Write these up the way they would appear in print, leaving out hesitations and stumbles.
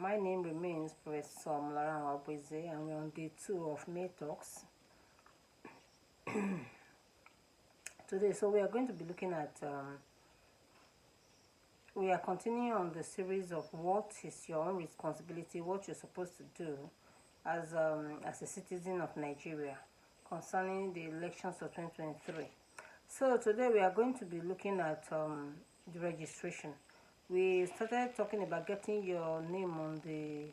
My name remains Professor Authe-Nwabueze, and we're on day 2 of May Talks today. So we are going to be looking at, we are continuing on the series of what is your own responsibility, what you're supposed to do as a citizen of Nigeria concerning the elections of 2023. So today we are going to be looking at the registration. We started talking about getting your name on the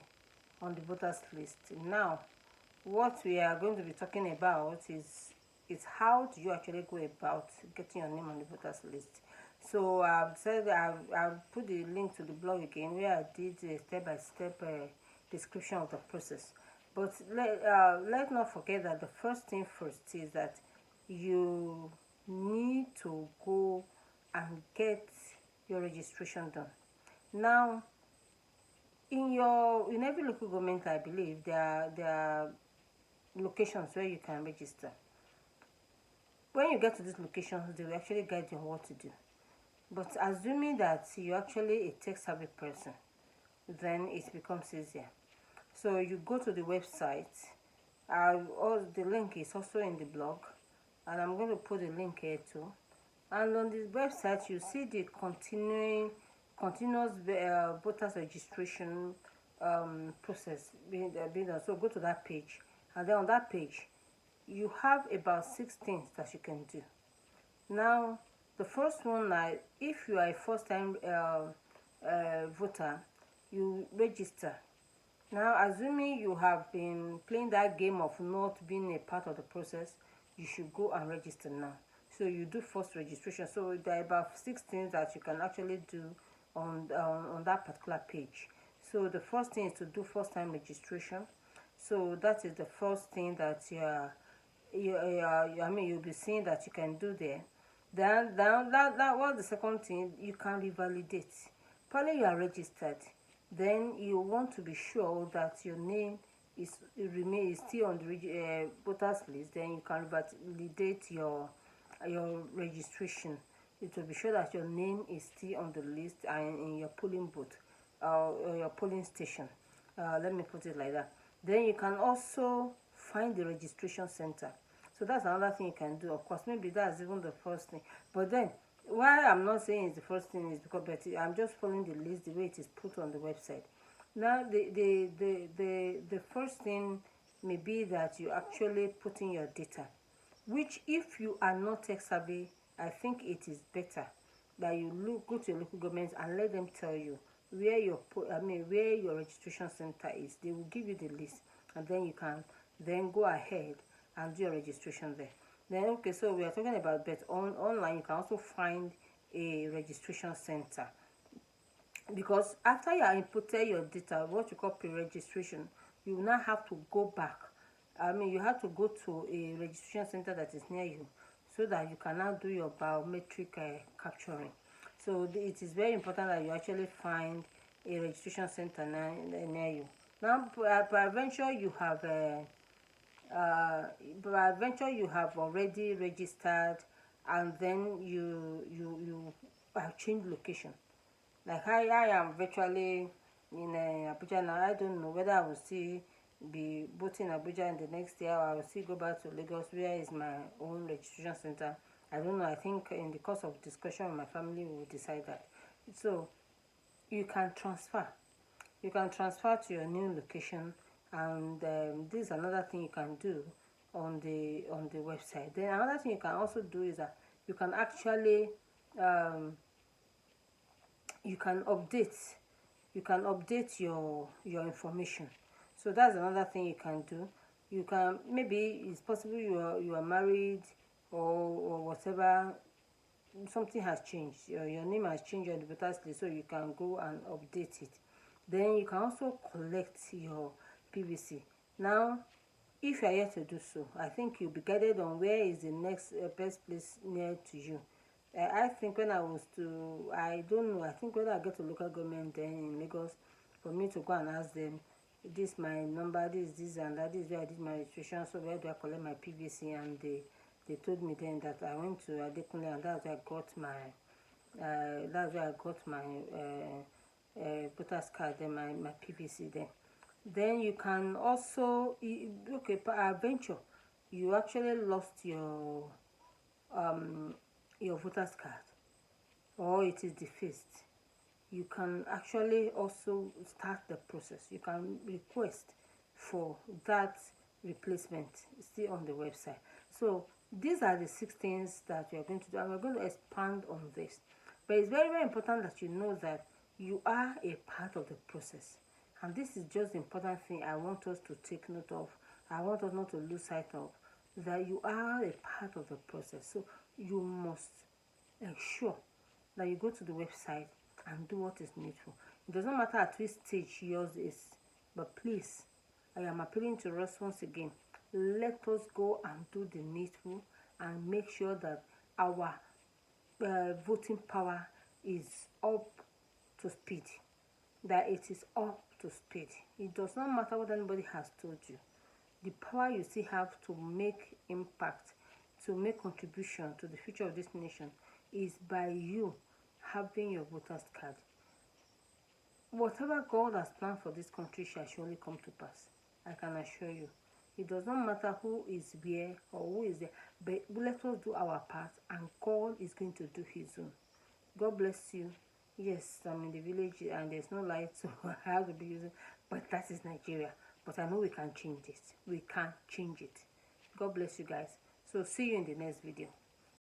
voters list. Now, what we are going to be talking about is how do you actually go about getting your name on the voters list. So I've said I'll put the link to the blog again where I did a step-by-step description of the process. But let's not forget that the first thing first is that you need to go and get your registration done. Now, in every local government, I believe there are locations where you can register. When you get to these locations, they will actually guide you on what to do. But assuming that you're actually a tech-savvy person, then it becomes easier. So you go to the website. The link is also in the blog, and I'm going to put the link here too. And on this website, you see the continuous voters registration process being done. So go to that page, and then on that page, you have about 6 things that you can do. Now, the first one, if you are a first-time voter, you register. Now, assuming you have been playing that game of not being a part of the process, you should go and register now. So you do first registration. So there are about 6 things that you can actually do on that particular page. So the first thing is to do first-time registration. So that is the first thing that you'll be seeing that you can do there. Then that was the second thing. You can revalidate. Probably you are registered. Then you want to be sure that your name is still on the voters list. Then you can validate your registration. It will be sure that your name is still on the list and in your polling booth or your polling station. Let me put it like that. Then you can also find the registration center. So that's another thing you can do. Of course, maybe that's even the first thing. But then, why I'm not saying it's the first thing is because I'm just following the list the way it is put on the website. Now, the first thing may be that you actually put in your data, which if you are not tech savvy, I think it is better that you go to your local government and let them tell you where your registration center is. They will give you the list, and then you can then go ahead and do your registration there. Then okay, so we are talking about, but online you can also find a registration center, because after you have inputted your data, what you call pre-registration, you will now have to go back. You have to go to a registration center that is near you so that you can now do your biometric capturing. So it is very important that you actually find a registration center near you. Now, peradventure you have already registered, and then you have changed location. Like I am virtually in Abuja now. I don't know whether I will still be voting in Abuja in the next year, or I will still go back to Lagos, where is my own registration center. I don't know. I think in the course of discussion with my family, we will decide that. So you can transfer. You can transfer to your new location, and this is another thing you can do on the website. Then another thing you can also do is that you can actually you can update your information. So that's another thing you can do. You can, maybe it's possible you are married or whatever, something has changed, your name has changed on the voters list, so you can go and update it. Then you can also collect your PVC. Now, if you are yet to do so, I think you'll be guided on where is the next best place near to you. I think when I don't know, I think when I get to local government then in Lagos, for me to go and ask them, this is my number, this and that, this is where I did my registration, so where do I collect my PVC? And they told me then that I went to Adekunle, and that's where I got my voters card, then my PVC there. Then you can also, okay, venture, you actually lost your voters card, or it is defaced. You can actually also start the process. You can request for that replacement still on the website. So these are the 6 things that we are going to do, and we're going to expand on this. But it's very, very important that you know that you are a part of the process, and this is just the important thing I want us to take note of. I want us not to lose sight of that you are a part of the process. So you must ensure that you go to the website and do what is needful. It does not matter at which stage yours is, but please, I am appealing to us once again. Let us go and do the needful and make sure that our voting power is up to speed. That it is up to speed. It does not matter what anybody has told you. The power you still have to make impact, to make contribution to the future of this nation, is by you having your voters card. Whatever God has planned for this country shall surely come to pass. I can assure you. It does not matter who is where or who is there, but let us do our part, and God is going to do his own. God bless you. Yes, I'm in the village and there's no light, so I have to be using, but that is Nigeria. But I know we can change it. We can change it. God bless you guys. So see you in the next video.